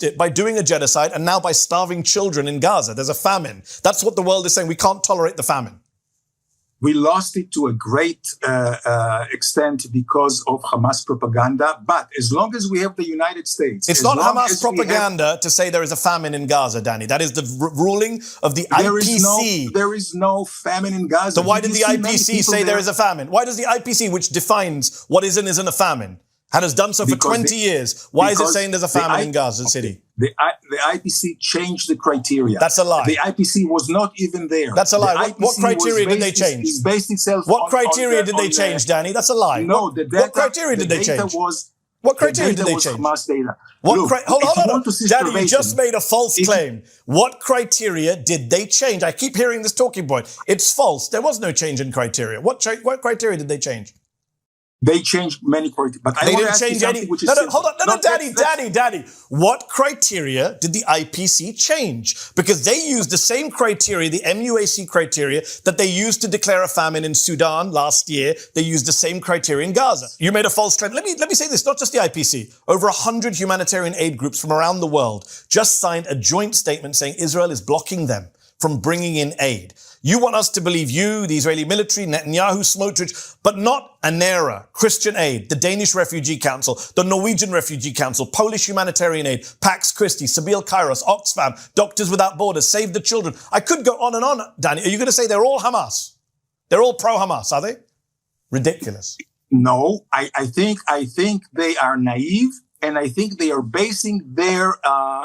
it by doing a genocide and now by starving children in Gaza. There's a famine. That's what the world is saying. We can't tolerate the famine. We lost it to a great extent because of Hamas propaganda. But as long as we have the United States... It's not Hamas propaganda to say there is a famine in Gaza, Danny. That is the ruling of the IPC. There is no famine in Gaza. So why did the IPC say there is a famine? Why does the IPC, which defines what is and isn't a famine, and has done so for 20 years, why is it saying there's a famine in Gaza City? The IPC changed the criteria. That's a lie. The IPC was not even there. That's a lie. What criteria did they change? It's based itself what criteria did they change, Danny? That's a lie. No, what criteria did they change? What criteria did they change? Hamas data. Hold on. Danny, you just made a false claim. What criteria did they change? I keep hearing this talking point. It's false. There was no change in criteria. What criteria did they change? They changed many criteria, but they didn't change any. Hold on, Daddy. What criteria did the IPC change? Because they used the same criteria, the MUAC criteria, that they used to declare a famine in Sudan last year. They used the same criteria in Gaza. You made a false claim. Let me say this, not just the IPC. Over 100 humanitarian aid groups from around the world just signed a joint statement saying Israel is blocking them from bringing in aid. You want us to believe you, the Israeli military, Netanyahu, Smotrich, but not ANERA, Christian Aid, the Danish Refugee Council, the Norwegian Refugee Council, Polish Humanitarian Aid, Pax Christi, Sabeel Kairos, Oxfam, Doctors Without Borders, Save the Children. I could go on and on, Danny. Are you going to say they're all Hamas? They're all pro-Hamas, are they? Ridiculous. No, I think they are naive, and I think they are basing their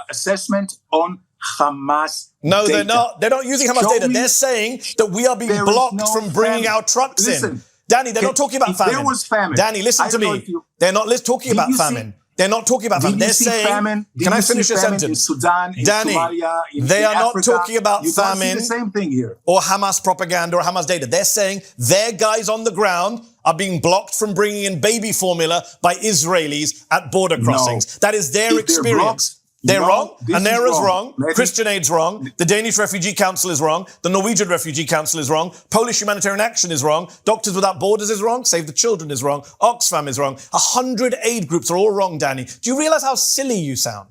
assessment on Hamas No, data. they're not. They're not using Hamas data. They're saying that we are being blocked from bringing our trucks in. Danny, they're not talking about famine. There was famine. Danny, listen to me. They're not talking about famine. They're not talking about famine. They're saying, can I finish a sentence? In Sudan, in Danny, Somalia, they are Africa. not talking about famine. You don't see the same thing here. Or Hamas propaganda or Hamas data. They're saying their guys on the ground are being blocked from bringing in baby formula by Israelis at border crossings. That is their experience. They're wrong. ANERA's wrong. Christian Aid's wrong. The Danish Refugee Council is wrong. The Norwegian Refugee Council is wrong. Polish Humanitarian Action is wrong. Doctors Without Borders is wrong. Save the Children is wrong. Oxfam is wrong. 100 aid groups are all wrong, Danny. Do you realize how silly you sound?